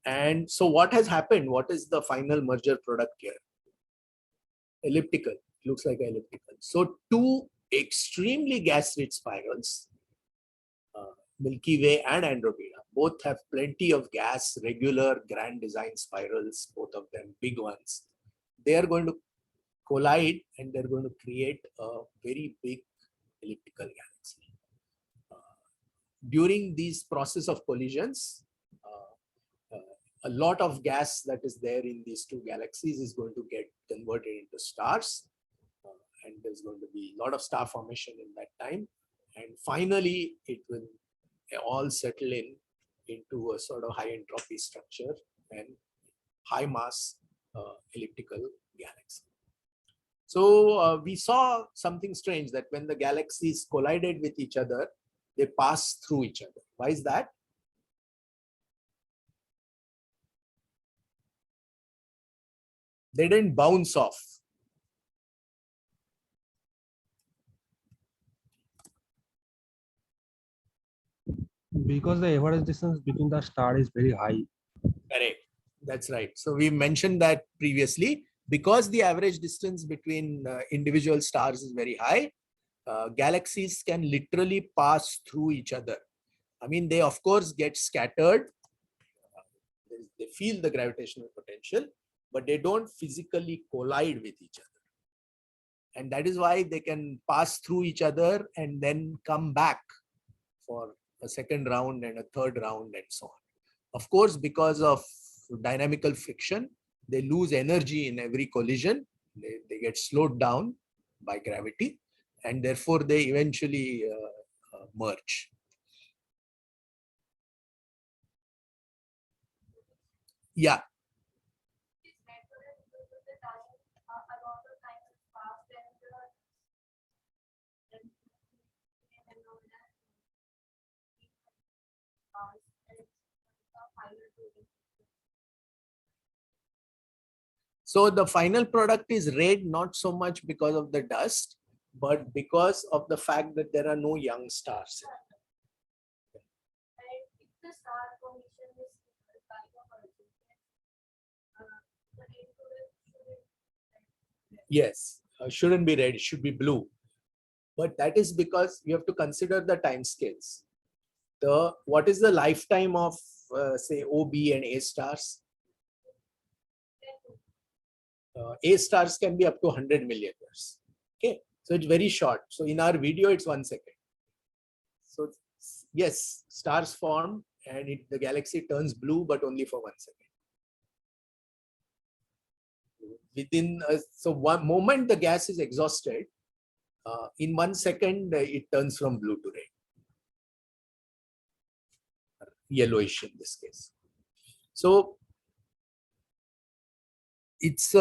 [SPEAKER 1] And so what has happened? What is the final merger product here? Elliptical, looks like elliptical. So two extremely gas-rich spirals, Milky Way and Andromeda, both have plenty of gas, regular grand design spirals, both of them big ones. They are going to collide and they're going to create a very big elliptical galaxy. During these process of collisions, a lot of gas that is there in these two galaxies is going to get converted into stars, and there's going to be a lot of star formation in that time, and finally it will all settle into a sort of high entropy structure and high mass elliptical galaxy. So we saw something strange, that when the galaxies collided with each other, they passed through each other. Why is that? They didn't bounce off.
[SPEAKER 2] Because the average distance between the star is very high.
[SPEAKER 1] Correct. That's right. So we mentioned that previously. Because the average distance between individual stars is very high, galaxies can literally pass through each other. I mean, they of course get scattered. They feel the gravitational potential, but they don't physically collide with each other. And that is why they can pass through each other and then come back for a second round and a third round and so on. Of course, because of dynamical friction, they lose energy in every collision. They get slowed down by gravity, and therefore they eventually merge. Yeah. So the final product is red, not so much because of the dust, but because of the fact that there are no young stars. Yes, shouldn't be red, it should be blue. But that is because you have to consider the time scales. What is the lifetime of say O, B and A stars? A stars can be up to 100 million years. Okay, so it's very short. So in our video, it's 1 second. So yes, stars form and the galaxy turns blue, but only for 1 second. Within so one moment the gas is exhausted, in 1 second it turns from blue to red, yellowish in this case. So it's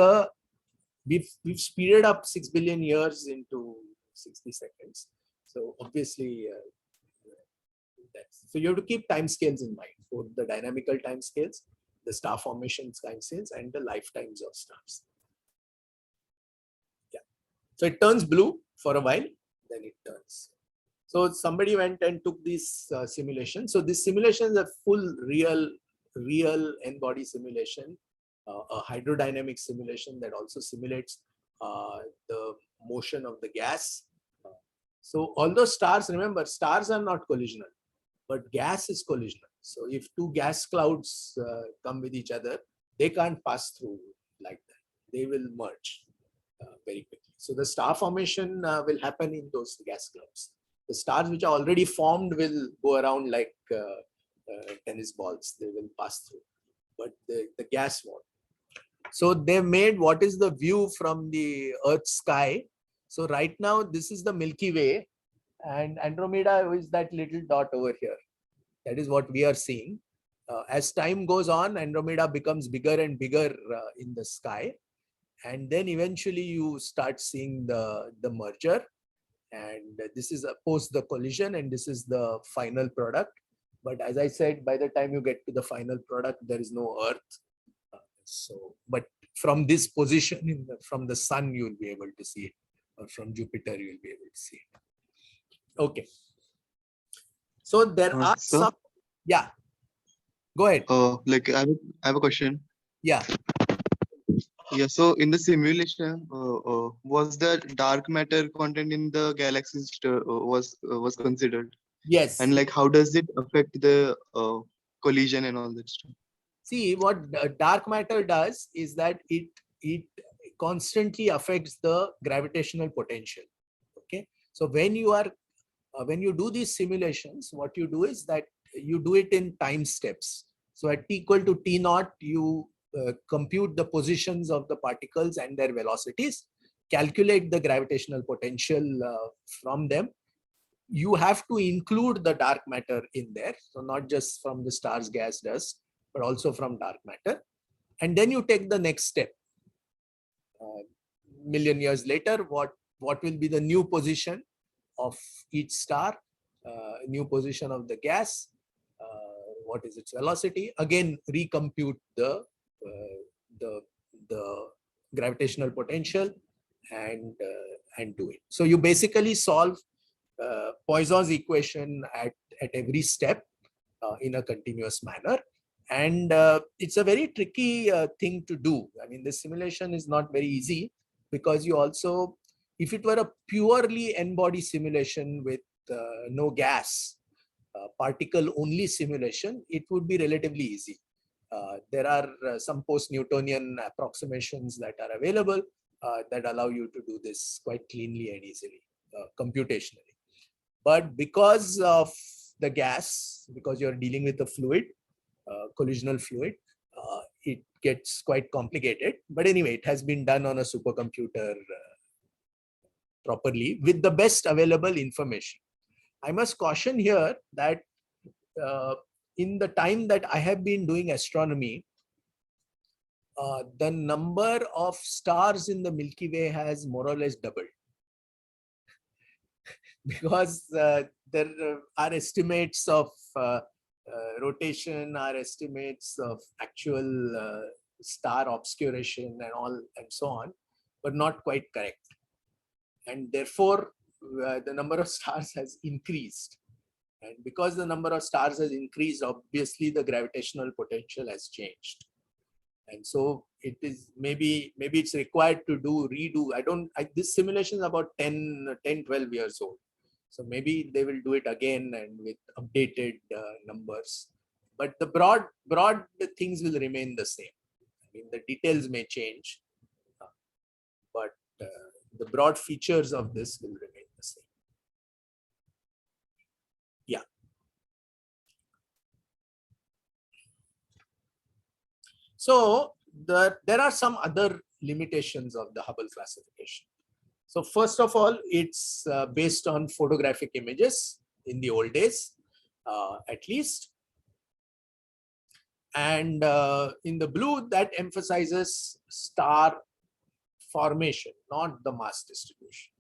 [SPEAKER 1] we've speeded up 6 billion years into 60 seconds. So obviously so you have to keep time scales in mind, both the dynamical time scales, the star formation time scales, and the lifetimes of stars. Yeah. So it turns blue for a while, then it turns. So somebody went and took this simulation. So this simulation is a full real n-body simulation, a hydrodynamic simulation that also simulates the motion of the gas. So although stars, remember, stars are not collisional, but gas is collisional. So if two gas clouds come with each other, they can't pass through like that. They will merge very quickly. So the star formation will happen in those gas clouds. The stars which are already formed will go around like tennis balls. They will pass through, but the gas won't. So they made what is the view from the Earth's sky. So right now, this is the Milky Way, and Andromeda is that little dot over here. That is what we are seeing. As time goes on, Andromeda becomes bigger and bigger in the sky. And then eventually you start seeing the merger. And this is post the collision, and this is the final product. But as I said, by the time you get to the final product, there is no Earth. So, but from this position, from the sun, you will be able to see it. Or from Jupiter, you will be able to see it. Okay. So there are some, yeah. Go ahead.
[SPEAKER 4] Like I have a question.
[SPEAKER 1] Yeah.
[SPEAKER 4] Yeah. So in the simulation, was the dark matter content in the galaxies was considered?
[SPEAKER 1] Yes.
[SPEAKER 4] And like, how does it affect the collision and all that stuff?
[SPEAKER 1] See, what dark matter does is that it constantly affects the gravitational potential. Okay. So when you are when you do these simulations, what you do is that you do it in time steps. So at t equal to t naught, you compute the positions of the particles and their velocities, calculate the gravitational potential from them. You have to include the dark matter in there. So not just from the star's gas dust, but also from dark matter. And then you take the next step. Million years later, what will be the new position of each star, new position of the gas, what is its velocity? Again, recompute the gravitational potential and do it. So you basically solve Poisson's equation at every step in a continuous manner. And it's a very tricky thing to do. I mean, this simulation is not very easy because you also, if it were a purely n-body simulation with no gas, particle only simulation, it would be relatively easy. There are some post-Newtonian approximations that are available that allow you to do this quite cleanly and easily, computationally. But because of the gas, because you're dealing with a fluid, collisional fluid, it gets quite complicated. But anyway, it has been done on a supercomputer properly with the best available information. I must caution here that in the time that I have been doing astronomy, the number of stars in the Milky Way has more or less doubled. Because there are estimates of rotation, are estimates of actual star obscuration and all and so on, but not quite correct. And therefore, the number of stars has increased. And because the number of stars has increased, obviously the gravitational potential has changed. And so it is maybe it's required to redo. This simulation is about 10, 12 years old. So maybe they will do it again and with updated numbers. But the broad things will remain the same. I mean, the details may change. the broad features of this will remain the same. Yeah. So there are some other limitations of the Hubble classification. So first of all, it's based on photographic images in the old days, at least. And in the blue, that emphasizes star formation, not the mass distribution.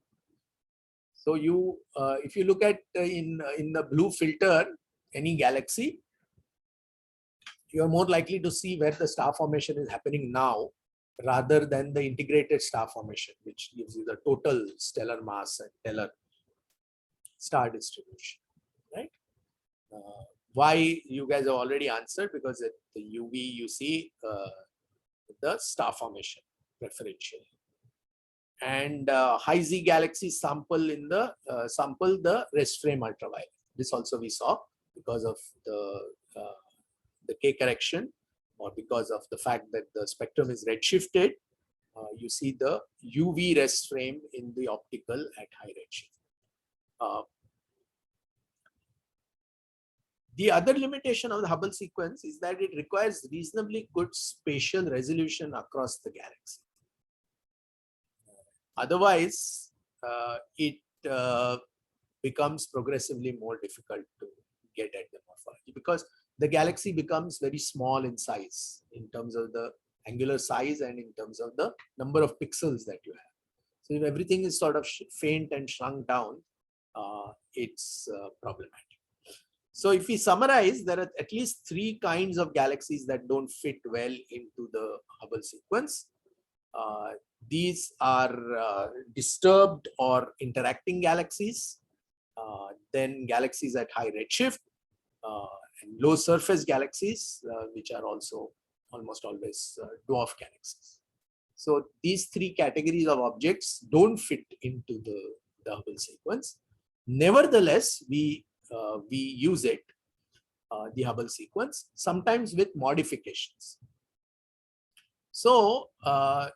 [SPEAKER 1] So you, if you look at in the blue filter, any galaxy, you are more likely to see where the star formation is happening now, rather than the integrated star formation, which gives you the total stellar mass and stellar star distribution, right? Why, you guys have already answered, because at the UV you see the star formation preferentially. And high Z galaxies sample in the sample the rest frame ultraviolet. This also we saw because of the K correction, or because of the fact that the spectrum is redshifted. You see the UV rest frame in the optical at high redshift. The other limitation of the Hubble sequence is that it requires reasonably good spatial resolution across the galaxy. Otherwise, it becomes progressively more difficult to get at the morphology, because the galaxy becomes very small in size in terms of the angular size and in terms of the number of pixels that you have. So if everything is sort of faint and shrunk down, it's problematic. So if we summarize, there are at least 3 kinds of galaxies that don't fit well into the Hubble sequence. These are disturbed or interacting galaxies, then galaxies at high redshift, and low surface galaxies, which are also almost always dwarf galaxies. So these 3 categories of objects don't fit into the Hubble sequence. Nevertheless, we use it, the Hubble sequence, sometimes with modifications. So, on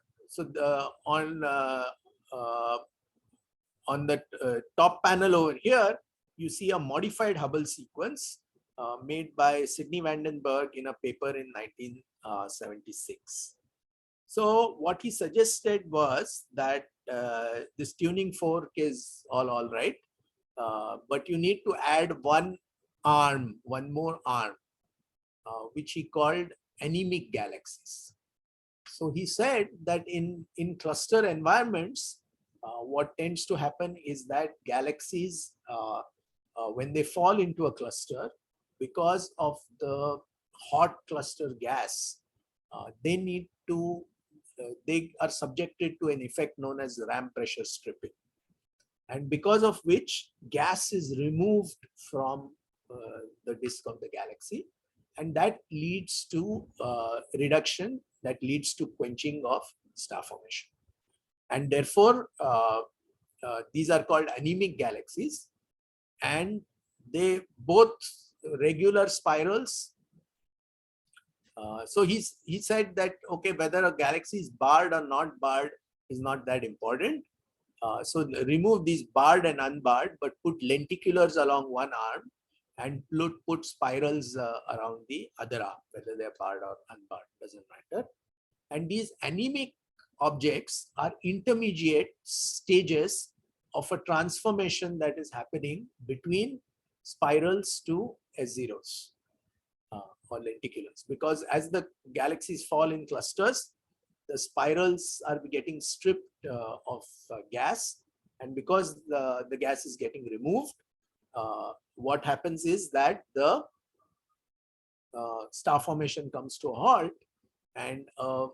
[SPEAKER 1] the top panel over here, you see a modified Hubble sequence made by Sidney Vandenberg in a paper in 1976. So what he suggested was that this tuning fork is all right, but you need to add one more arm, which he called anemic galaxies. So he said that in cluster environments, what tends to happen is that galaxies, when they fall into a cluster, because of the hot cluster gas, they are subjected to an effect known as ram pressure stripping, and because of which gas is removed from the disk of the galaxy, and that leads to reduction, that leads to quenching of star formation. And therefore, these are called anemic galaxies, and they both regular spirals. So he said that, okay, whether a galaxy is barred or not barred is not that important. So remove these barred and unbarred, but put lenticulars along one arm and put spirals around the other arm, whether they're barred or unbarred, doesn't matter. And these anemic objects are intermediate stages of a transformation that is happening between spirals to S0s or lenticulars, because as the galaxies fall in clusters, the spirals are getting stripped of gas, and because the gas is getting removed, what happens is that the star formation comes to a halt, and a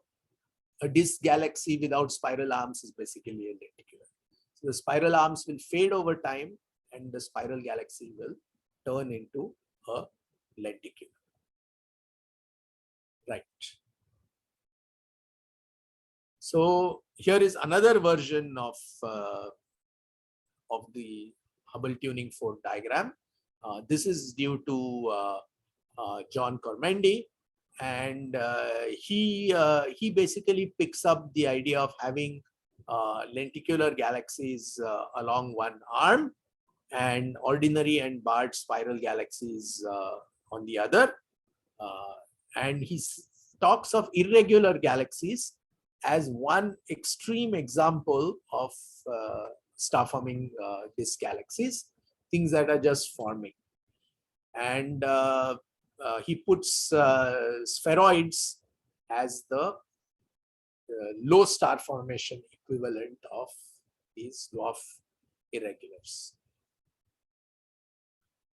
[SPEAKER 1] disk galaxy without spiral arms is basically a lenticular. So the spiral arms will fade over time, and the spiral galaxy will turn into a lenticular. Right. So here is another version of the Hubble tuning fork diagram. This is due to John Cormendy, and he basically picks up the idea of having lenticular galaxies along one arm, and ordinary and barred spiral galaxies on the other. And he talks of irregular galaxies as one extreme example of star-forming disk galaxies, things that are just forming. And he puts spheroids as the low star formation equivalent of these dwarf irregulars,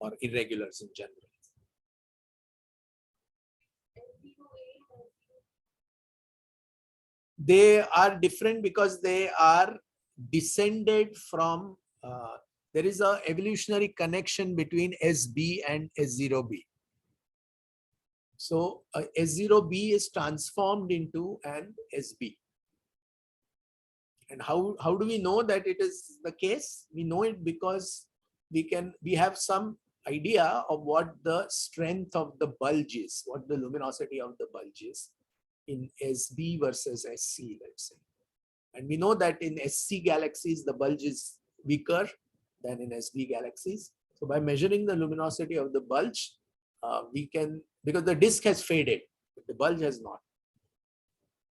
[SPEAKER 1] or irregulars in general. They are different because they are descended from, there is a evolutionary connection between SB and S0b. So S0b is transformed into an SB. And how do we know that it is the case? We know it because we have some idea of what the strength of the bulge is, what the luminosity of the bulge is in SB versus SC, let's say. And we know that in SC galaxies, the bulge is weaker than in SB galaxies. So by measuring the luminosity of the bulge, we can, because the disk has faded, but the bulge has not.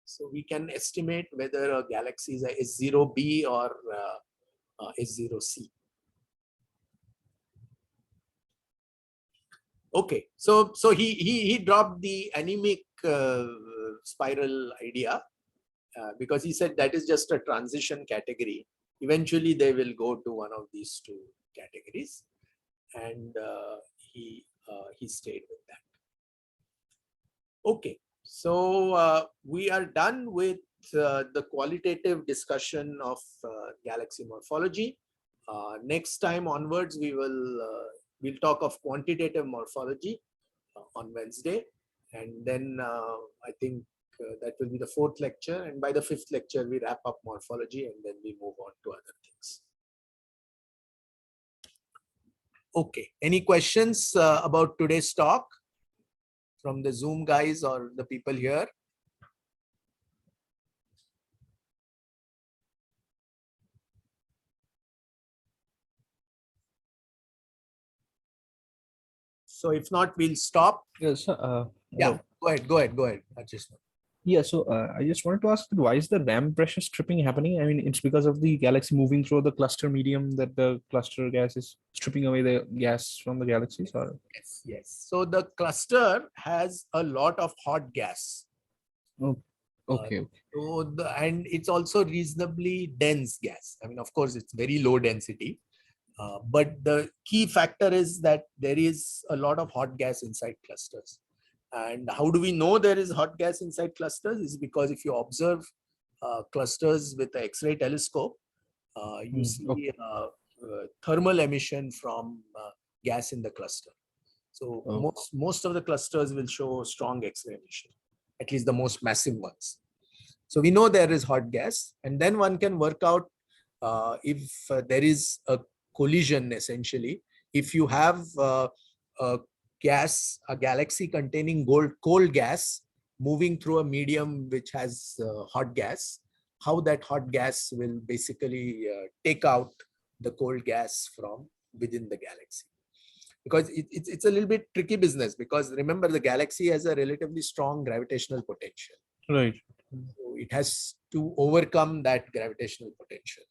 [SPEAKER 1] So we can estimate whether a galaxy is a S0b or S0c. Okay, so he dropped the anemic spiral idea because he said that is just a transition category. Eventually, they will go to one of these two categories, and he stayed with that. Okay, so we are done with the qualitative discussion of galaxy morphology. Next time onwards, we'll talk of quantitative morphology on Wednesday, and then I think that will be the 4th lecture, and by the 5th lecture we wrap up morphology and then we move on to other things. Okay, any questions about today's talk from the Zoom guys or the people here? So if not, we'll stop.
[SPEAKER 5] Yes.
[SPEAKER 1] Yeah, go ahead, Archit.
[SPEAKER 5] Yeah, so I just wanted to ask, why is the ram pressure stripping happening? I mean, it's because of the galaxy moving through the cluster medium that the cluster gas is stripping away the gas from the galaxies, or?
[SPEAKER 1] Yes. So the cluster has a lot of hot gas.
[SPEAKER 5] Oh, okay.
[SPEAKER 1] And it's also reasonably dense gas. I mean, of course, it's very low density. But the key factor is that there is a lot of hot gas inside clusters. And how do we know there is hot gas inside clusters? Is because if you observe clusters with the X-ray telescope, you see thermal emission from gas in the cluster. So most of the clusters will show strong X-ray emission, at least the most massive ones. So we know there is hot gas, and then one can work out if there is a collision, essentially. If you have a galaxy containing cold gas moving through a medium which has hot gas, how that hot gas will basically take out the cold gas from within the galaxy. Because it's a little bit tricky business, because remember, the galaxy has a relatively strong gravitational potential.
[SPEAKER 5] Right.
[SPEAKER 1] So it has to overcome that gravitational potential.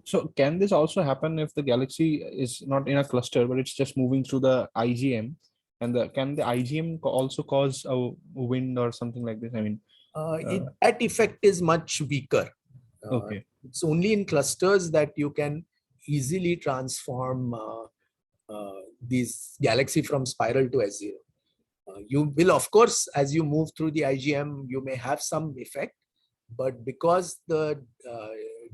[SPEAKER 5] So can this also happen if the galaxy is not in a cluster, but it's just moving through the IGM? And can the IGM also cause a wind or something like this? I mean,
[SPEAKER 1] that effect is much weaker.
[SPEAKER 5] Okay.
[SPEAKER 1] It's only in clusters that you can easily transform these galaxy from spiral to S0. You will, of course, as you move through the IGM, you may have some effect, but because the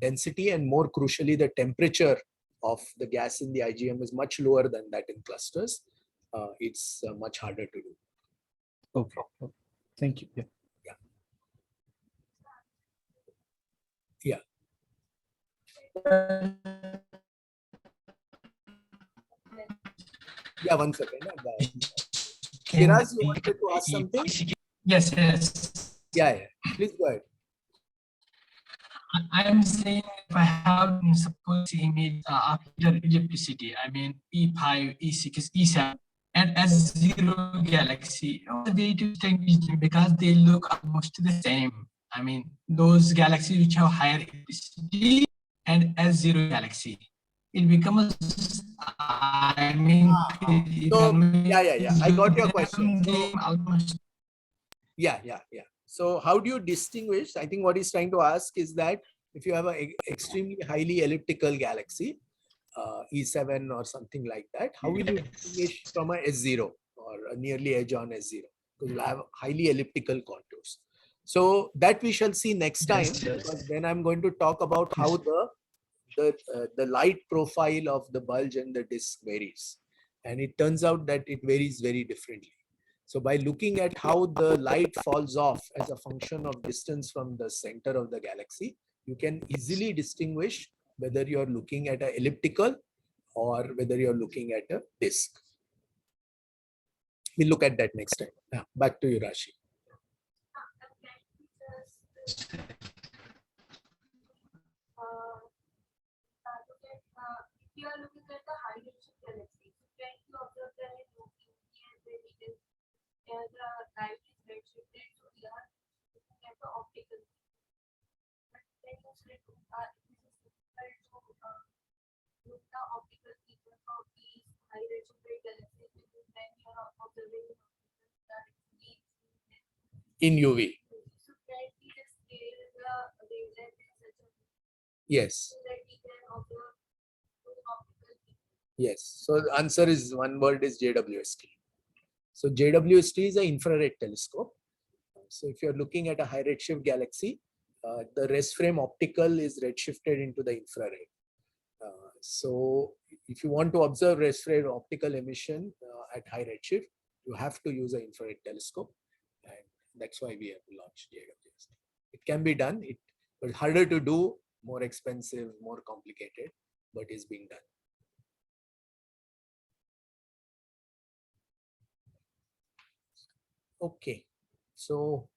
[SPEAKER 1] density and, more crucially, the temperature of the gas in the IGM is much lower than that in clusters, it's much harder to do.
[SPEAKER 5] Okay. Thank you. Yeah.
[SPEAKER 1] Yeah, 1 second. Shiraz, you wanted to ask something?
[SPEAKER 3] Yes.
[SPEAKER 1] Yeah. Please go ahead.
[SPEAKER 6] I'm saying if I have suppose image after ellipticity, I mean E5, E6, E7, and S0 galaxy, the way to distinguish them because they look almost the same. I mean, those galaxies which have higher ellipticity and S0 galaxy. It becomes, I mean,
[SPEAKER 1] So yeah. I got your question. So,
[SPEAKER 6] they almost
[SPEAKER 1] yeah. So how do you distinguish? I think what he's trying to ask is that if you have an extremely highly elliptical galaxy, E7 or something like that, how will you distinguish from a S0 or a nearly edge on S0? Because you have highly elliptical contours. So that we shall see next time, because then I'm going to talk about how the light profile of the bulge and the disk varies. And it turns out that it varies very differently. So by looking at how the light falls off as a function of distance from the center of the galaxy, you can easily distinguish whether you're looking at an elliptical or whether you're looking at a disk. We'll look at that next time. Back to you, Rashi.
[SPEAKER 7] If you are looking at the high dimension galaxy, so try to observe that in Milky Way and the light is redshifted, so we are looking at the optical. But when you say this is difficult to look the optical features of these high redshifted galaxies because when you are observing
[SPEAKER 1] In UV.
[SPEAKER 7] so try to just scale the wavelength in such a way
[SPEAKER 1] Yes.
[SPEAKER 7] so that we can observe those optical features.
[SPEAKER 1] Yes. So the answer is one word is JWST. So JWST is an infrared telescope. So if you're looking at a high redshift galaxy, the rest frame optical is redshifted into the infrared. So if you want to observe rest frame optical emission at high redshift, you have to use an infrared telescope. And that's why we have launched JWST. It can be done. It was harder to do, more expensive, more complicated, but is being done. Okay, so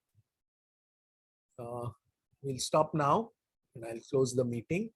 [SPEAKER 1] we'll stop now and I'll close the meeting.